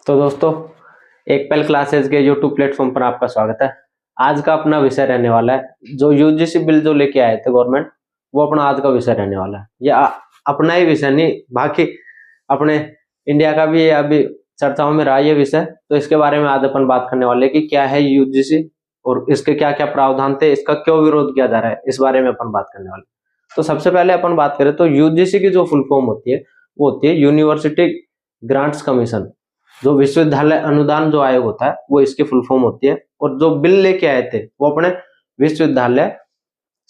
तो दोस्तों, एक पेल क्लासेस के यूट्यूब प्लेटफॉर्म पर आपका स्वागत है। आज का अपना विषय रहने वाला है जो यूजीसी बिल जो लेके आए थे गवर्नमेंट, वो अपना आज का विषय रहने वाला है। ये अपना ही विषय नहीं, बाकी अपने इंडिया का भी अभी चर्चाओं में रहा ये विषय। तो इसके बारे में आज अपन बात करने वाले कि क्या है यूजीसी और इसके क्या क्या प्रावधान थे, इसका क्यों विरोध किया जा रहा है, इस बारे में अपन बात करने वाले। तो सबसे पहले अपन बात करें तो यूजीसी की जो फुल फॉर्म होती है वो होती है यूनिवर्सिटी ग्रांट्स कमीशन। जो विश्वविद्यालय अनुदान जो आयोग होता है वो इसकी फुल फॉर्म होती है। और जो बिल लेके आए थे वो अपने विश्वविद्यालय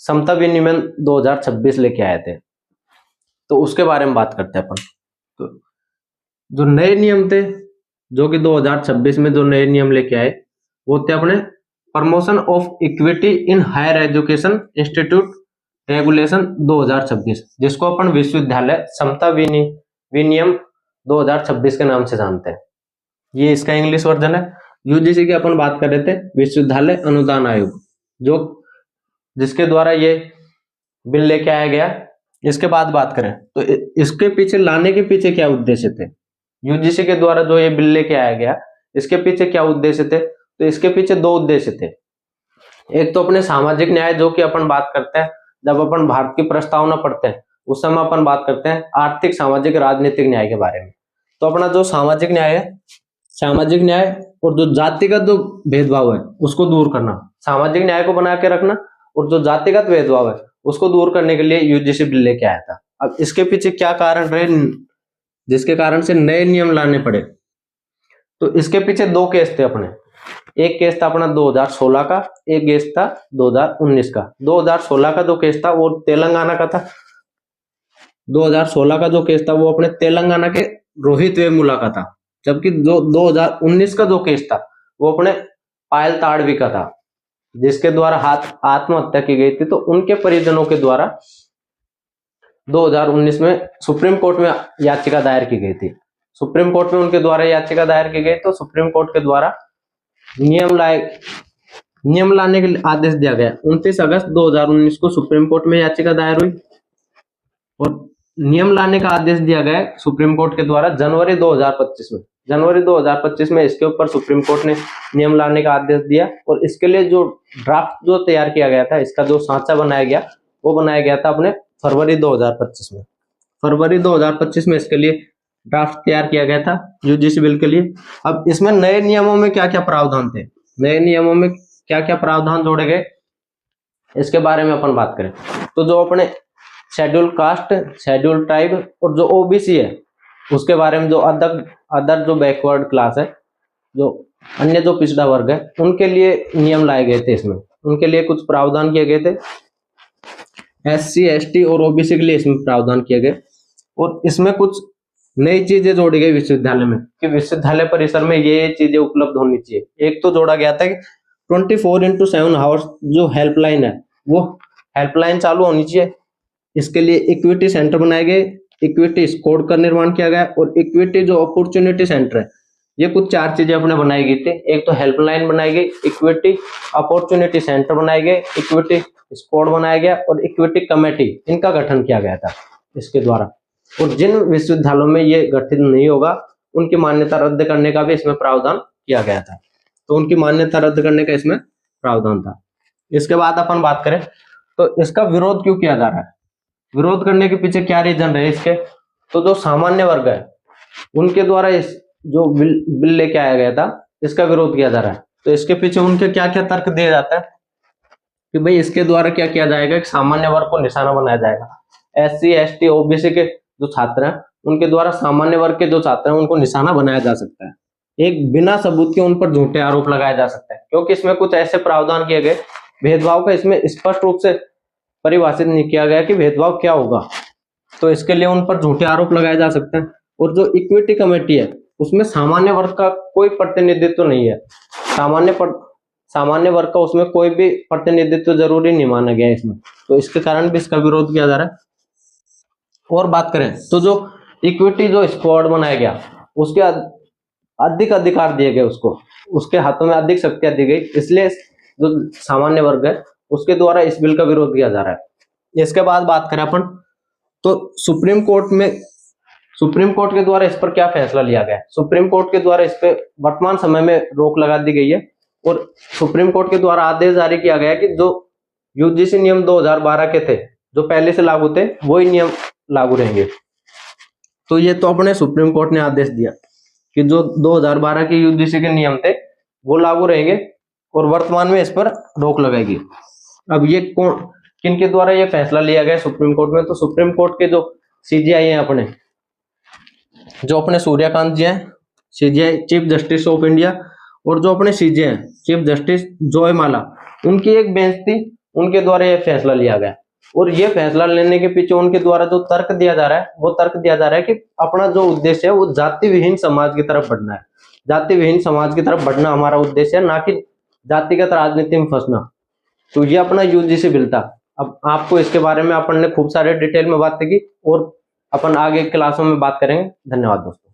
समता विनियमन 2026 लेके आए थे। तो उसके बारे में बात करते हैं अपन। तो जो नए नियम थे जो कि 2026 में जो नए नियम लेके आए वो थे अपने promotion of equity in higher education institute regulation 2026, जिसको अपन विश्वविद्यालय समता विनियम 2026 के नाम से जानते हैं। ये इसका इंग्लिश वर्जन है। यूजीसी की अपन बात कर रहे थे विश्वविद्यालय अनुदान आयोग, जो जिसके द्वारा ये बिल लेके आया गया। इसके बाद बात करें तो इसके पीछे लाने के पीछे क्या उद्देश्य थे, यूजीसी के द्वारा जो ये बिल लेके आया गया इसके पीछे क्या उद्देश्य थे। तो इसके पीछे दो उद्देश्य थे। एक तो अपने सामाजिक न्याय, जो कि अपन बात करते हैं जब अपन भारत की प्रस्तावना पढ़ते हैं उस समय अपन बात करते हैं आर्थिक सामाजिक राजनीतिक न्याय के बारे में। तो अपना जो सामाजिक न्याय है, सामाजिक न्याय और जो जातिगत जो भेदभाव है उसको दूर करना, सामाजिक न्याय को बना के रखना और जो जातिगत भेदभाव है उसको दूर करने के लिए यूजीसी बिल लेके आया था। अब इसके पीछे क्या कारण रहे जिसके कारण से नए नियम लाने पड़े। तो इसके पीछे दो केस थे अपने। एक केस था अपना 2016 का, एक केस था 2019 का। 2016 का जो केस था वो तेलंगाना का था। 2016 का जो केस था वो अपने तेलंगाना के रोहित वेमुला का था, जबकि जो 2019 का जो केस था वो अपने पायल ताड़वी का था, जिसके द्वारा आत्महत्या की गई थी। तो उनके परिजनों के द्वारा 2019 में सुप्रीम कोर्ट में याचिका दायर की गई थी। सुप्रीम कोर्ट में उनके द्वारा याचिका दायर की गई तो सुप्रीम कोर्ट के द्वारा नियम लाने के आदेश दिया गया। 29 अगस्त 2019 को सुप्रीम कोर्ट में याचिका दायर हुई और नियम लाने का आदेश दिया गया सुप्रीम कोर्ट के द्वारा जनवरी 2025 में। जनवरी 2025 में इसके ऊपर सुप्रीम कोर्ट ने नियम लाने का आदेश दिया और इसके लिए जो ड्राफ्ट जो तैयार किया गया था, इसका जो सांचा बनाया गया वो बनाया गया था अपने फरवरी 2025 में। फरवरी 2025 में इसके लिए ड्राफ्ट तैयार किया गया था यूजीसी बिल के लिए। अब इसमें नए नियमों में क्या क्या प्रावधान थे, नए नियमों में क्या क्या प्रावधान जोड़े गए, इसके बारे में अपन बात करें तो जो अपने शेड्यूल कास्ट, शेड्यूल ट्राइब और जो ओबीसी है उसके बारे में, जो अदर जो बैकवर्ड क्लास है, जो अन्य जो पिछड़ा वर्ग है, उनके लिए नियम लाए गए थे। इसमें उनके लिए कुछ प्रावधान किए गए थे। एससी एसटी और ओबीसी के लिए इसमें प्रावधान किए गए और इसमें कुछ नई चीजें जोड़ी गई विश्वविद्यालय में कि विश्वविद्यालय परिसर में ये चीजें उपलब्ध होनी चाहिए। एक तो जोड़ा गया था कि 24x7 आवर्स जो हेल्पलाइन है वो हेल्पलाइन चालू होनी चाहिए। इसके लिए इक्विटी सेंटर बनाए गए, इक्विटी स्क्वाड का निर्माण किया गया और इक्विटी जो अपॉर्चुनिटी सेंटर है, ये कुछ चार चीजें अपने बनाई गई थी। एक तो हेल्पलाइन बनाई गई, इक्विटी अपॉर्चुनिटी सेंटर बनाए गए, इक्विटी स्क्वाड बनाया गया और इक्विटी कमेटी, इनका गठन किया गया था इसके द्वारा। और जिन विश्वविद्यालयों में ये गठित नहीं होगा उनकी मान्यता रद्द करने का भी इसमें प्रावधान किया गया था। तो उनकी मान्यता रद्द करने का इसमें प्रावधान था। इसके बाद अपन बात करें तो इसका विरोध क्यों किया जा रहा है, विरोध करने के पीछे क्या रीजन रहे इसके। तो जो सामान्य वर्ग है उनके द्वारा इस जो बिल लेके आया गया था इसका विरोध किया जा रहा है। तो इसके पीछे उनके क्या क्या तर्क दिए जाते हैं कि भाई इसके द्वारा क्या किया जाएगा कि सामान्य वर्ग को निशाना बनाया जाएगा। एससी एसटी ओबीसी के जो छात्र हैं उनके द्वारा सामान्य वर्ग के जो छात्र हैं उनको निशाना बनाया जा सकता है। एक बिना सबूत के उन पर झूठे आरोप लगाए जा सकते हैं, क्योंकि इसमें कुछ ऐसे प्रावधान किए गए, भेदभाव का इसमें स्पष्ट रूप से परिभाषित नहीं किया गया कि भेदभाव क्या होगा। तो इसके लिए उन पर झूठे आरोप लगाए जा सकते हैं। और जो इक्विटी कमेटी है उसमें सामान्य वर्ग का कोई प्रतिनिधित्व नहीं है। सामान्य वर्ग का उसमें कोई भी प्रतिनिधित्व जरूरी नहीं माना गया इसमें। तो इसके कारण भी इसका विरोध किया जा रहा है। और बात करें तो जो इक्विटी जो स्क्वाड बनाया गया उसके अधिक अधिकार दिए गए, उसके हाथों में अधिक शक्तियां दी गई, इसलिए जो सामान्य वर्ग है उसके द्वारा इस बिल का विरोध किया जा रहा है। इसके बाद बात करें अपन तो सुप्रीम सुप्रीम कोर्ट के द्वारा इस पर क्या फैसला लिया गया है? सुप्रीम कोर्ट के द्वारा इस पे वर्तमान समय में रोक लगा दी गई है और सुप्रीम कोर्ट के द्वारा आदेश जारी किया गया है कि जो यूजीसी नियम 2012 के थे, जो पहले से लागू थे, वही नियम लागू रहेंगे। तो ये तो अपने सुप्रीम कोर्ट ने आदेश दिया कि जो 2012 के यूजीसी के नियम थे वो लागू रहेंगे और वर्तमान में इस पर रोक लगाएगी। अब ये कौन, किन के द्वारा ये फैसला लिया गया सुप्रीम कोर्ट में? तो सुप्रीम कोर्ट के जो सीजीआई हैं अपने, जो अपने सूर्यकांत जी हैं, CGI chief justice of India, और जो अपने सीजे हैं चीफ जस्टिस जॉयमाला, उनकी एक बेंच थी, उनके द्वारा यह फैसला लिया गया। और ये फैसला लेने के पीछे उनके द्वारा जो तर्क दिया जा रहा है, वो तर्क दिया जा रहा है कि अपना जो उद्देश्य है वो जाति विहीन समाज की तरफ बढ़ना है। जाति विहीन समाज की तरफ बढ़ना हमारा उद्देश्य है, ना कि जातिगत राजनीति में फंसना। तो ये अपना यूजीसी बिल था। अब आपको इसके बारे में अपन ने खूब सारे डिटेल में बात की और अपन आगे क्लासों में बात करेंगे। धन्यवाद दोस्तों।